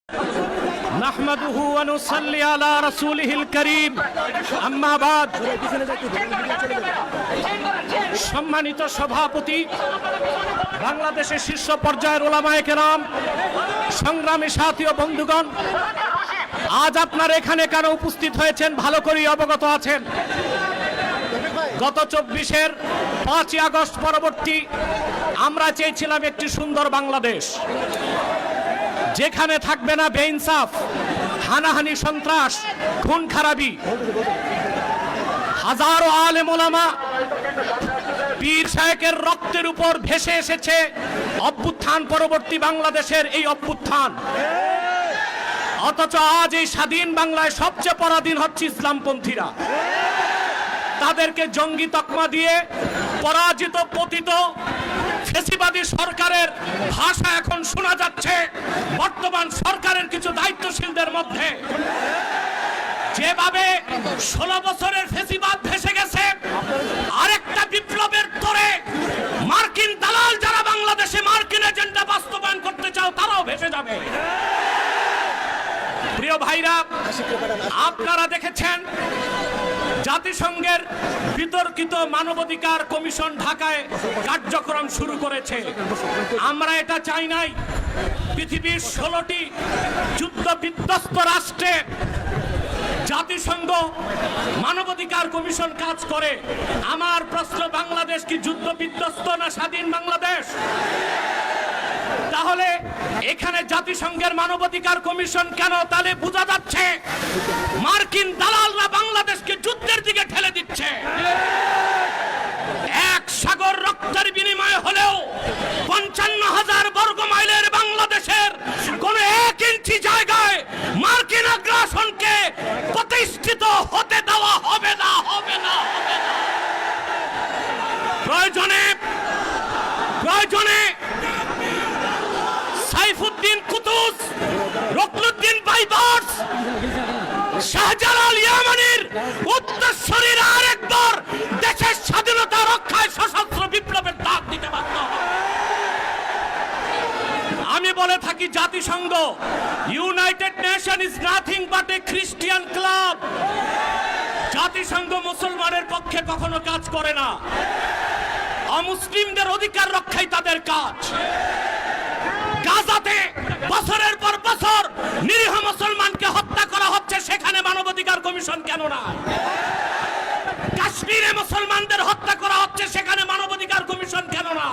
নাহমাদুহু ওয়া নুসাল্লি আলা রাসূলিহিল কারীম, আম্মা বাদ। সম্মানিত সভাপতি, বাংলাদেশের শীর্ষ পর্যায়ের উলামায়ে কেরাম, সংগ্রামী সাথী ও বন্ধুগণ, আজ আপনারা এখানে কেন উপস্থিত হয়েছেন ভালো করেই অবগত আছেন। গত ২৪-এর ৫ই আগস্ট পরবর্তী আমরা চেয়েছিলাম একটি সুন্দর বাংলাদেশ, যেখানে থাকবে না বেইনসাফ, হানাহানি, সন্ত্রাস, খুন খারাপি। হাজারো আলেম ওলামা, পীর শায়েখের রক্তের উপর ভেসে এসেছে অভ্যুত্থান পরবর্তী বাংলাদেশের এই অভ্যুত্থান। অথচ আজ এই স্বাধীন বাংলায় সবচেয়ে পরাধীন হচ্ছে ইসলামপন্থীরা। তাদেরকে জঙ্গি তকমা দিয়ে পরাজিত পতিত ফ্যাসিবাদী সরকারের ভাষা এখন শোনা যাচ্ছে বর্তমান সরকারের কিছু দায়িত্বশীলদের মধ্যে। যেভাবে ১৬ বছরের ফ্যাসিবাদ ভেসে গেছে, আরেকটা বিপ্লবের তোরে মার্কিন দালাল যারা বাংলাদেশে মার্কিন এজেন্ডা বাস্তবায়ন করতে চাও, তারাও ভেসে যাবে। প্রিয় ভাইরা, আপনারা দেখেছেন জাতিসংঘের বিতর্কিত মানবাধিকার কমিশন ঢাকায় কার্যক্রম শুরু করেছে। আমরা এটা চাই নাই। পৃথিবীর ১৬টি যুদ্ধ বিধ্বস্ত রাষ্ট্রে জাতিসংঘ মানবাধিকার কমিশন কাজ করে। আমার প্রশ্ন, বাংলাদেশ কি যুদ্ধ বিধ্বস্ত না স্বাধীন বাংলাদেশ? তাহলে এখানে জাতিসংঘের মানবাধিকার কমিশন কেন? তাহলে বোঝা যাচ্ছে মার্কিন দালালরা বাংলাদেশকে যুদ্ধের দিকে ঠেলে দিচ্ছে। এক সাগর রক্তের বিনিময়ে হলেও ৫৫,০০০ বর্গ মাইলের বাংলাদেশের কোন ১ ইঞ্চি জায়গায় মার্কিন আগ্রাসনকে প্রতিষ্ঠিত হতে দেওয়া হবে না, হবে না, হবে না। প্রয়োজনে সাইফুদ্দিন কুতুস, রুকনুদ্দিন বাইবার্স, শাহজালাল ইয়ামানির উত্তরসূরিরা আরেকবার দেশের স্বাধীনতা রক্ষায় সশস্ত্র বিপ্লবের ডাক দিতে বাধ্য হবে। আমি বলে থাকি, জাতিসংঘ, United nation is nothing but A Christian club. জাতিসংঘ মুসলমানের পক্ষে কখনো কাজ করে না। অমুসলিমদের অধিকার রক্ষাই তাদের কাজ। গাজাতে বছরের পর বছর নিরীহ মুসলমানকে হত্যা করা হচ্ছে, সেখানে মানবাধিকার কমিশন কেন না? কাশ্মীরে মুসলমানদের হত্যা করা হচ্ছে, সেখানে মানবাধিকার কমিশন কেন না?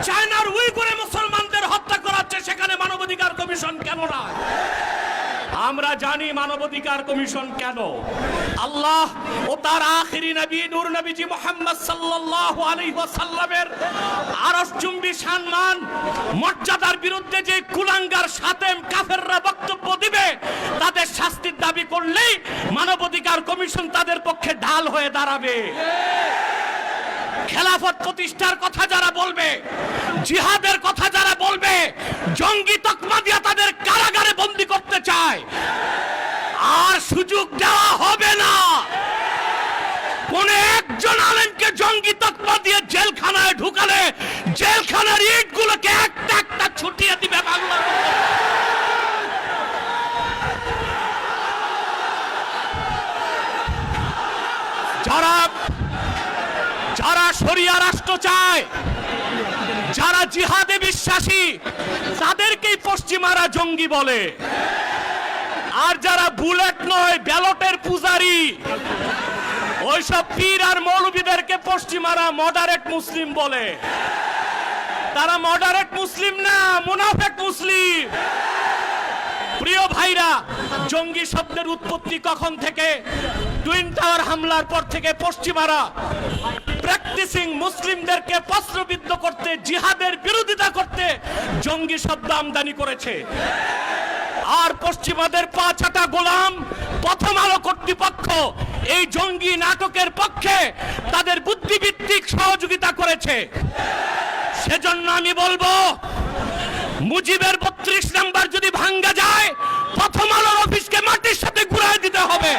চায়নার উইগুরে মুসলমানদের হত্যা করা হচ্ছে, সেখানে মানবাধিকার কমিশন কেন না? আমরা জানি মানবাধিকার কমিশন কেন। আল্লাহ ও তার আখিরি নবী নূর নবীজি মুহাম্মদ সাল্লাল্লাহু আলাইহি ওয়াসাল্লামের আরশচুম্বী সম্মান মর্যাদার বিরুদ্ধে যে কুলাঙ্গার শাতেম কাফেররা বক্তব্য দিবে, তাদের শাস্তির দাবি করলেই মানবাধিকার কমিশন তাদের পক্ষে ঢাল হয়ে দাঁড়াবে। খেলাফত প্রতিষ্ঠার কথা যারা বলবে, জিহাদের কথা যারা বলবে, জঙ্গি তকমা দিয়ে তাদের কারাগারে বন্দী করতে চায়, আর সুযোগ দেওয়া হবে না। কোন একজন আলেমকে জঙ্গি তকমা দিয়ে জেলখানায় ঢুকালে জেলখানার ইটগুলোকে একটা একটা ছুটিয়ে দিবে বাংলা। যারা শরিয়া রাষ্ট্র চায়, যারা জিহাদে বিশ্বাসী, তাদেরকেই পশ্চিমারা জঙ্গি বলে। আর যারা বুলেট নয়, ব্যালটের পূজারি, ওইসব পীর আর মৌলবীদেরকে পশ্চিমারা মডারেট মুসলিম বলে। তারা মডারেট মুসলিম না, মুনাফেক মুসলিম। প্রিয় ভাইরা, জঙ্গি শব্দের উৎপত্তি কখন থেকে? টুইন টাওয়ার হামলার পর থেকে পশ্চিমারা প্র্যাকটিসিং মুসলিমদেরকে প্রশ্নবিদ্ধ করতে, জিহাদের বিরোধিতা করতে জঙ্গি শব্দ আমদানি করেছে। আর পশ্চিমাদের পা চাটা গোলাম প্রথম আলো কর্তৃপক্ষ এই জঙ্গি নাটকের পক্ষে তাদের বুদ্ধিভিত্তিক সহযোগিতা করেছে। সেজন্য আমি বলবো, মুজিবের ৩২ নাম্বার যদি ভাঙ্গা যায়, প্রথম আলোর অফিসকে মাটির সাথে ঘুরায় দিতে হবে।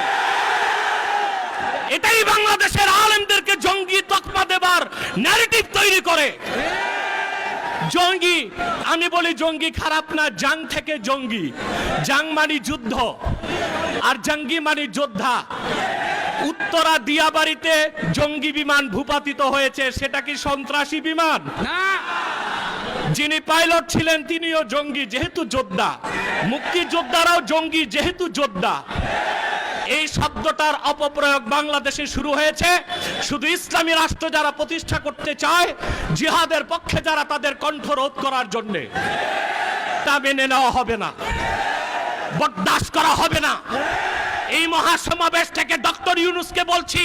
এটাই বাংলাদেশের আলেমদেরকে জঙ্গি তকমা দেবার ন্যারেটিভ তৈরি করে। জঙ্গি আমি বলি জঙ্গি খারাপ না, জাং থেকে জঙ্গি। জাং মানে যুদ্ধ আর জঙ্গি মানে যোদ্ধা। উত্তরা দিয়াবাড়িতে জঙ্গি বিমান ভূপাতিত হয়েছে, সেটা কি সন্ত্রাসী বিমান? না। যিনি পাইলট ছিলেন তিনিও জঙ্গি যেহেতু যোদ্ধা, মুক্তিযোদ্ধারাও জঙ্গি যেহেতু যোদ্ধা। এই শব্দটার অপপ্রয়োগ বাংলাদেশে শুরু হয়েছে শুধু ইসলামী রাষ্ট্র যারা প্রতিষ্ঠা করতে চায়, জিহাদের পক্ষে যারা, তাদের কণ্ঠ রোধ করার জন্য। তা মেনে নেওয়া হবে না, বরদাস্ত করা হবে না। এই মহাসমাবেশ থেকে ডক্টর ইউনূসকে বলছি,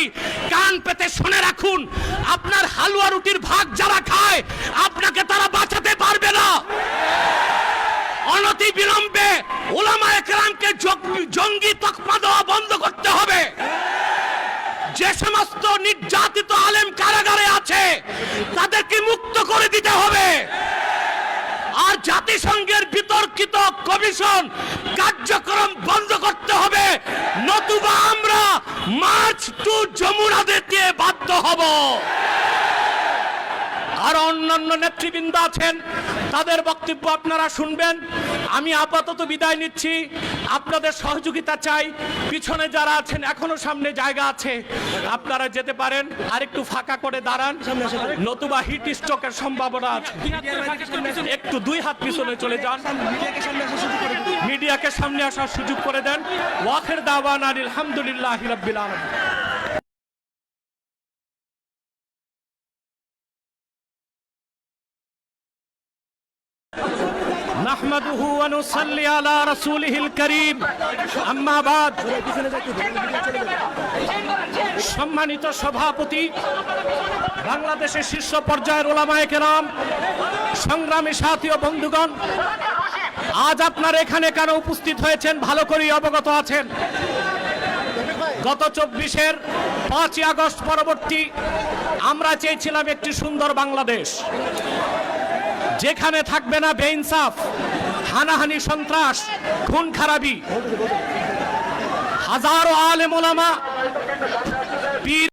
কান পেতে শুনে রাখুন, আপনার হালুয়া রুটির ভাগ যারা খায় আপনাকে তারা বাঁচাতে পারবে না। অনতি বিলম্বে উলামায়ে কেরামকে জঙ্গি তকমা দেওয়া বন্ধ করতে হবে। যে সমস্ত নির্যাতিত আলেম কারাগারে আছে তাদেরকে মুক্ত করে দিতে হবে। আর জাতিসংঘের বিতর্কিত কমিশন কার্যক্রম বন্ধ করতে হবে, নতুবা আমরা মার্চ টু যমুনা দিতে বাধ্য হব। আর অন্যান্য নেতৃবৃন্দ আছেন, তাদের বক্তব্য আপনারা শুনবেন। আমি আপাতত বিদায় নিচ্ছি, আপনাদের সহযোগিতা চাই। পিছনে যারা আছেন এখনো সামনে জায়গা আছে, আপনারা যেতে পারেন। আর একটু ফাঁকা করে দাঁড়ান, নতুবা হিট স্ট্রোকের সম্ভাবনা আছে। একটু 2 হাত পিছনে চলে যান, মিডিয়াকে সামনে আসার সুযোগ করে দেন। ওয়াখির দাওয়ানা আলহামদুলিল্লাহি রাব্বিল আলামিন। নাহমাদুহু ওয়া নুসাল্লি আলা রাসূলিহিল কারীম, আম্মা বাদ। সম্মানিত সভাপতি, বাংলাদেশের শীর্ষ পর্যায়ের উলামায়ে কেরাম, সংগ্রামী সাথী ও বন্ধুগণ, আজ আপনারা এখানে কেন উপস্থিত হয়েছেন ভালো করেই অবগত আছেন। গত 24-এর 5ই আগস্ট পরবর্তী আমরা চেয়েছিলাম একটি সুন্দর বাংলাদেশ, যেখানে থাকবে না বেইনসাফ, হানাহানি, সন্ত্রাস, খুন খারাপি। হাজারো আলেম ওলামা, পীর